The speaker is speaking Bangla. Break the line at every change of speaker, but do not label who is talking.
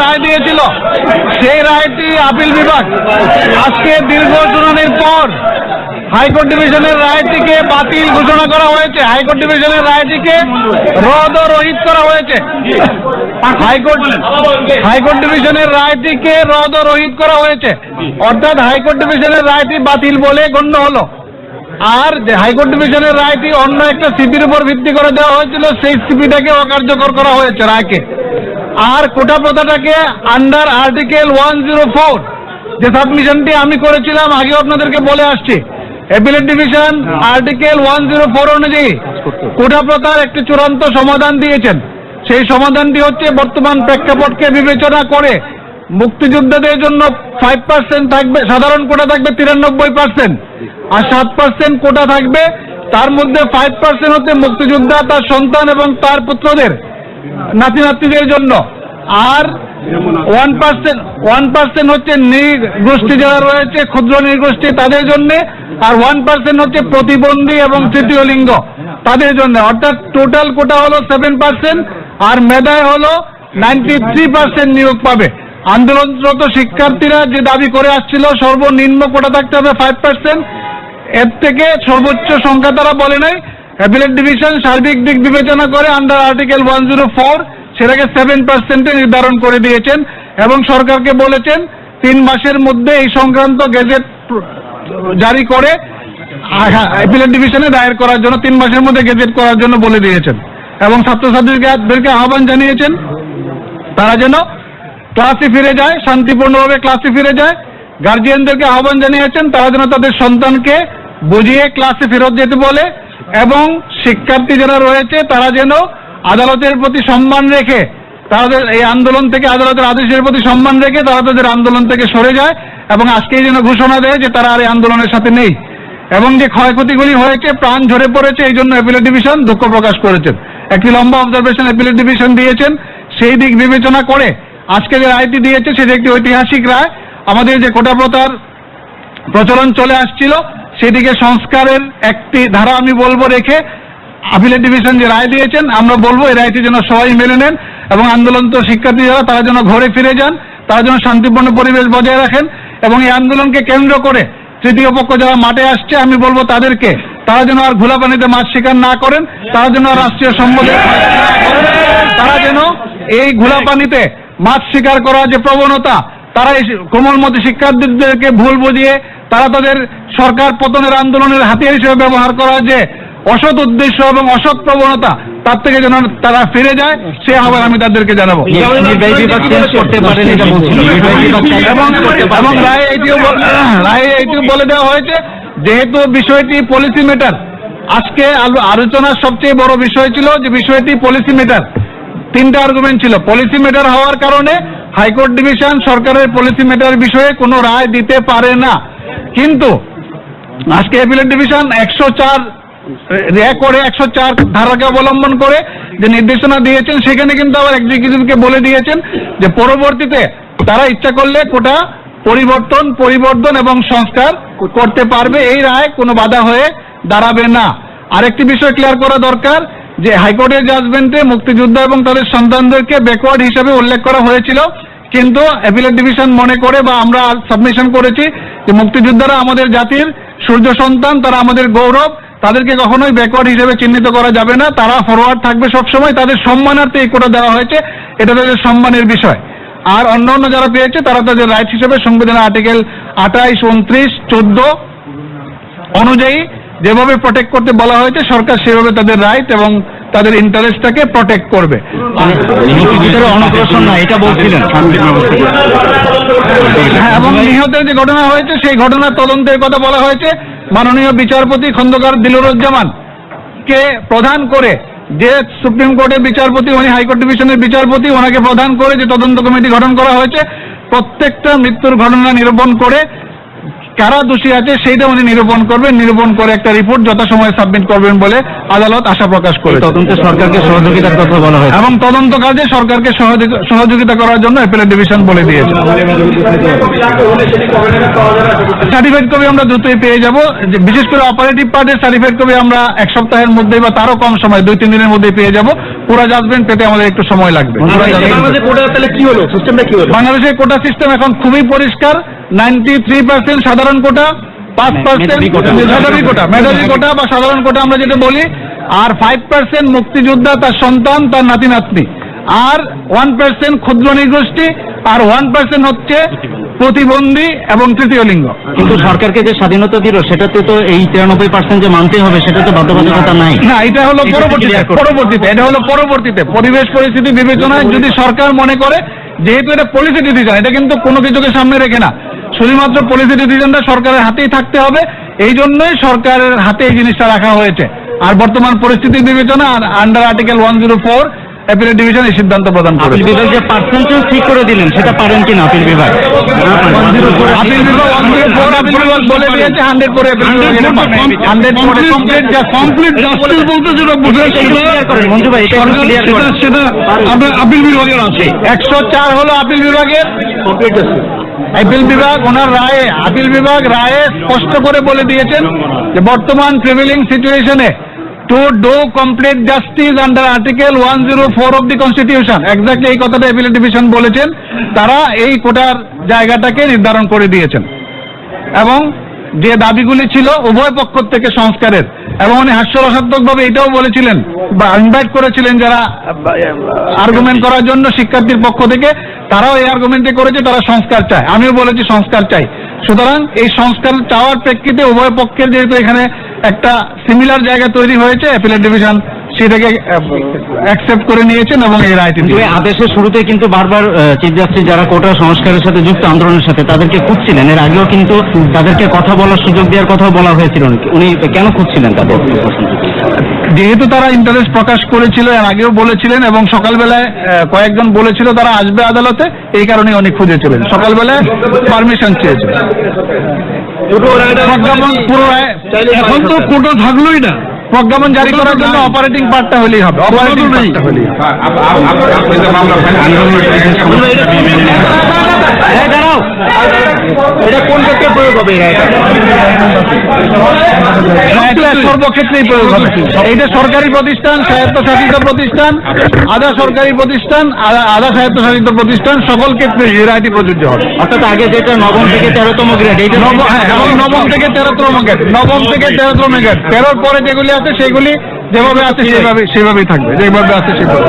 রায় দিয়েছিল সেই রায়টি আপিল বিভাগ আজকে দীর্ঘ শুনানির পর হাইকোর্ট ডিভিশনের রায়টিকে বাতিল ঘোষণা করা হয়েছে। হাইকোর্ট ডিভিশনের রায়টিকে রদ ও রহিত করা হয়েছে। হাইকোর্ট ডিভিশনের রায়টিকে রদ ও রহিত করা হয়েছে, অর্থাৎ হাইকোর্ট ডিভিশনের রায়টি বাতিল বলে গণ্য হলো। আর যে হাইকোর্ট ডিভিশনের রায়টি অন্য একটা সিপির উপর ভিত্তি করে দেওয়া হয়েছিল, সেই সিপিটাকে অকার্যকর করা হয়েছে রায়কে। আর কোটা প্রথাটাকে আন্ডার আর্টিকেল 104 যে সাবমিশনটি আমি করেছিলাম আগে আপনাদেরকে বলে আসছি, অ্যাপিলেট ডিভিশন আর্টিকেল 104 অনুযায়ী কোটা প্রথার একটি চূড়ান্ত সমাধান দিয়েছেন। সেই সমাধানটি হচ্ছে বর্তমান প্রেক্ষাপটকে বিবেচনা করে মুক্তিযোদ্ধাদের জন্য 5% থাকবে, সাধারণ কোটা থাকবে 93%, আর 7% কোটা থাকবে। তার মধ্যে 5% হচ্ছে মুক্তিযোদ্ধা, তার সন্তান এবং তার পুত্রদের নাতি নাতনিদের জন্য, আর 1% হচ্ছে নৃগোষ্ঠী যারা রয়েছে, ক্ষুদ্র নৃগোষ্ঠী তাদের জন্য, আর 1% হচ্ছে প্রতিবন্ধী এবং তৃতীয় লিঙ্গ তাদের জন্য। অর্থাৎ টোটাল কোটা হলো 7%, আর মেধায় হলো 93% নিয়োগ পাবে। আন্দোলনরত শিক্ষার্থীরা যে দাবি করে আসছিল সর্বনিম্ন কোটা থাকতে হবে 5%, এর থেকে সর্বোচ্চ সংখ্যা তারা বলে নাই। অ্যাপিলেট ডিভিশন সার্বিক দিক বিবেচনা করে আন্ডার আর্টিকেল 104 সেটাকে 7% নির্ধারণ করে দিয়েছেন এবং সরকারকে বলেছেন 3 মাসের মধ্যে এই সংক্রান্ত গেজেট জারি করে অ্যাপিলেট ডিভিশনে দায়ের করার জন্য 3 মাসের মধ্যে গেজেট করার জন্য বলে দিয়েছেন। এবং ছাত্রছাত্রীদেরকে আহ্বান জানিয়েছেন তারা যেন ক্লাসে ফিরে যায়, শান্তিপূর্ণভাবে ক্লাসে ফিরে যায়। গার্জিয়ানদেরকে আহ্বান জানিয়েছেন তারা যেন তাদের সন্তানকে বুঝিয়ে ক্লাসে ফেরত যেতে বলে, এবং শিক্ষার্থী যারা রয়েছে তারা যেন আদালতের প্রতি সম্মান রেখে তাদের এই আন্দোলন থেকে, আদালতের আদেশের প্রতি সম্মান রেখে তারা তাদের আন্দোলন থেকে সরে যায় এবং আজকেই যেন ঘোষণা দেয় যে তারা আর এই আন্দোলনের সাথে নেই। এবং যে ক্ষয়ক্ষতিগুলি হয়েছে, প্রাণ ঝরে পড়েছে, এই জন্য অ্যাপিলেট ডিভিশন দুঃখ প্রকাশ করেছেন। একটি লম্বা অবজারভেশন অ্যাপিলেট ডিভিশন দিয়েছেন। সেই দিক বিবেচনা করে আজকে যে রায়টি দিয়েছে সেটি একটি ঐতিহাসিক রায়। আমাদের যে কোটা প্রথার প্রচলন চলে আসছিল সেদিকে সংস্কারের একটি ধারা আমি বলবো রেখে আপিলেট ডিভিশন যে রায় দিয়েছেন আমরা বলবো এই রায়টি যেন সবাই মেনে নেন এবং আন্দোলনরত শিক্ষার্থী যারা তারা যেন ঘরে ফিরে যান, তারা যেন শান্তিপূর্ণ পরিবেশ বজায় রাখেন। এবং এই আন্দোলনকে কেন্দ্র করে তৃতীয় পক্ষ যারা মাঠে আসছে আমি বলবো তাদেরকে তারা যেন আর ঘোলা পানিতে মাছ শিকার না করেন, তারা যেন রাষ্ট্রীয় সম্পদে তারা যেন এই ঘোলা পানিতে মাছ শিকার করার যে প্রবণতা, তারা এই কোমলমতি শিক্ষার্থীদেরকে ভুল বুঝিয়ে তারা তাদের সরকার পতনের আন্দোলনের হাতিয়ার হিসেবে ব্যবহার করার যে অসৎ উদ্দেশ্য এবং অসৎ প্রবণতা, তার থেকে যেন তারা ফিরে যায় সে আহ্বান আমি তাদেরকে জানাবো। এবং রায়ে এইটিও বলে দেওয়া হয়েছে যেহেতু বিষয়টি পলিসি ম্যাটার, আজকে আলোচনার সবচেয়ে বড় বিষয় ছিল যে বিষয়টি পলিসি ম্যাটার। 3টা আর্গুমেন্ট ছিল। পলিসি ম্যাটার হওয়ার কারণে হাইকোর্ট ডিভিশন সরকারের পলিসি ম্যাটার বিষয়ে কোনো রায় দিতে পারে না। কিন্তু আজকে অ্যাপিলেট ডিভিশন 104 ধারাকে অবলম্বন করে যে নির্দেশনা দিয়েছেন সেখানে কিন্তু আবার এক্সিকিউটিভকে বলে দিয়েছেন যে পরবর্তীতে তারা ইচ্ছা করলে কোটা পরিবর্তন এবং সংস্কার করতে পারবে। এই রায় কোনো বাধা হয়ে দাঁড়াবে না। আরেকটি বিষয় ক্লিয়ার করা দরকার যে হাইকোর্টের জাজমেন্টে মুক্তিযোদ্ধা এবং তাদের সন্তানদেরকে ব্যাকওয়ার্ড হিসেবে উল্লেখ করা হয়েছিল, কিন্তু অ্যাপিলেট ডিভিশন মনে করে বা আমরা সাবমিশন করেছি যে মুক্তিযোদ্ধারা আমাদের জাতির সূর্য সন্তান, তারা আমাদের গৌরব, তাদেরকে কখনোই ব্যাকওয়ার্ড হিসেবে চিহ্নিত করা যাবে না, তারা ফরওয়ার্ড থাকবে সবসময়। তাদের সম্মানার্থে এই কোটা দেওয়া হয়েছে, এটা তাদের সম্মানের বিষয়। আর অন্য যারা পেয়েছে তারা তাদের রাইট হিসেবে সংবিধানের আর্টিকেল 28, 29, 14 অনুযায়ী যেভাবে প্রটেক্ট করতে বলা হয়েছে সরকার সেভাবে তাদের রাইট এবং তাদের ইন্টারেস্টটাকে প্রটেক্ট করবে। অনগ্রসর না এটা বলছিলেন। এবং নিহতের যে ঘটনা হয়েছে সেই ঘটনার তদন্তের কথা বলা হয়েছে। মাননীয় বিচারপতি খন্দকার দিলুরুজ্জামানকে প্রধান করে যে সুপ্রিম কোর্টের বিচারপতি, উনি হাইকোর্ট ডিভিশনের বিচারপতি, ওনাকে প্রধান করে যে তদন্ত কমিটি গঠন করা হয়েছে প্রত্যেকটা মৃত্যুর ঘটনা নিরূপণ করে কারা দোষী আছে সেইটা উনি নিরূপণ করবেন, নিরূপণ করে একটা রিপোর্ট যথাসময়ে সাবমিট করবেন বলে আদালত আশা প্রকাশ করে।
তদন্তে সরকারকে সহযোগিতার কথা বলা হয়েছে
এবং তদন্ত কাজে সরকারকে সহযোগিতা করার জন্য অ্যাপিলেট ডিভিশন বলে দিয়েছে। সার্টিফাইড কপি আমরা দ্রুতই পেয়ে যাব, বিশেষ করে অপারেটিভ পার্টের সার্টিফাইড কপি আমরা এক সপ্তাহের মধ্যে বা তারও কম সময় 2-3 দিনের মধ্যে পেয়ে যাব। পুরো জাজমেন্ট পেতে আমাদের একটু সময় লাগবে। বাংলাদেশের কোটা সিস্টেম এখন খুবই পরিষ্কার। 93% সাধারণ কোটা, 5% মেধাবী কোটা বা সাধারণ কোটা আমরা যেটা বলি, আর 5% মুক্তিযোদ্ধা, তার সন্তান, তার নাতি নাতনি, আর 1% ক্ষুদ্র নৃগোষ্ঠী, আর 1% হচ্ছে প্রতিবন্ধী এবং তৃতীয় লিঙ্গ।
কিন্তু সরকারকে যে স্বাধীনতা দিল সেটাতে তো এই 93% যে মানতে হবে সেটা তো বাধ্যবাধকতা নাই।
না, এটা হলো পরবর্তীতে পরিবেশ পরিস্থিতি বিবেচনায় যদি সরকার মনে করে, যেহেতু এটা পলিসি ডিসিশন, এটা কিন্তু কোনো কিছুকে সামনে রেখে না, শুধুমাত্র পলিসি ডিসিশনটা সরকারের হাতেই থাকতে হবে, এই জন্যই সরকারের হাতে এই জিনিসটা রাখা হয়েছে। আর বর্তমান পরিস্থিতি বিবেচনা আন্ডার আর্টিকেল 104 অ্যাপিলেট ডিভিশন এই সিদ্ধান্ত প্রদান করে।
আপিল বিভাগ যে পার্সেন্টেজ ঠিক করে দিলেন সেটা পারেন কিনা আপিল বিভাগ?
আপিল বিভাগ 104 আপিল বিভাগ বলে দিয়েছে 100 করে কমপ্লিট জাস্টিস বলতে যেটা বুঝেন
মঞ্জু ভাই, এটা ক্লিয়ার করেন।
সেটা আপনার আপিল বিভাগের আছে। 104 হলো আপিল বিভাগের কমপ্লিট জাস্টিস। আপিল বিভাগ রায়ে স্পষ্ট করে বলে দিয়েছেন যে বর্তমান প্রিভেলিং সিচুয়েশনে to do complete justice under article 104 of the constitution, exactly এই কথাটা অ্যাপিলেট ডিভিশন বলেছেন। তারা এই কোটার জায়গাটাকে নির্ধারণ করে দিয়েছেন এবং যে দাবিগুলি ছিল উভয় পক্ষ থেকে সংস্কারের, এবং উনি হাস্যরসাত্মকভাবে এটাও বলেছিলেন বা ইনভাইট করেছিলেন যারা আর্গুমেন্ট করার জন্য শিক্ষার্থীর পক্ষ থেকে, তারাও এই আর্গুমেন্টে করেছে তারা সংস্কার চায়, আমিও বলেছি সংস্কার চাই। সুতরাং এই সংস্কার চাওয়ার প্রেক্ষিতে উভয় পক্ষের যেহেতু এখানে একটা সিমিলার জায়গা তৈরি হয়েছে, অ্যাপিলেট ডিভিশন সেটাকে অ্যাকসেপ্ট করে নিয়েছেন এবং এই রায়টি
আদেশের শুরুতে কিন্তু বারবার চিফ জাস্টিস যারা কোটা সংস্কারের সাথে যুক্ত আন্দোলনের সাথে তাদেরকে খুঁজছিলেন, এর আগেও কিন্তু তাদেরকে কথা বলার সুযোগ দেওয়ার কথাও বলা হয়েছিল। উনি কেন খুঁজছিলেন তাদের?
যেহেতু তারা ইন্টারেস্ট প্রকাশ করেছিল, এর আগেও বলেছিলেন এবং সকালবেলায় কয়েকজন বলেছিল তারা আসবে আদালতে, এই কারণে উনি খুঁজেছিলেন, সকালবেলায় পারমিশন চেয়েছিলেন। এখন তো কোটা থাকলোই না, প্রজ্ঞাপন জারি করার জন্য অপারেটিং পার্টটা হলেই হবে।
এটা কোন ক্ষেত্রে প্রয়োগ হবে?
সর্বক্ষেত্রেই প্রয়োগ হবে। এইটা সরকারি প্রতিষ্ঠান, স্বায়ত্তশাসিত প্রতিষ্ঠান, আধা সরকারি প্রতিষ্ঠান, আধা স্বায়ত্তশাসিত প্রতিষ্ঠান, সকল ক্ষেত্রে এই রায়টি প্রযোজ্য হবে।
অর্থাৎ আগে যেটা নবম থেকে 13তম গ্রেড, এইটা
এবং নবম থেকে 13তম গ্রেড, নবম থেকে 13তম গ্রেড, 13র পরে যেগুলি আছে সেগুলি যেভাবে আছে সেভাবেই থাকবে, যেভাবে আছে সেভাবে।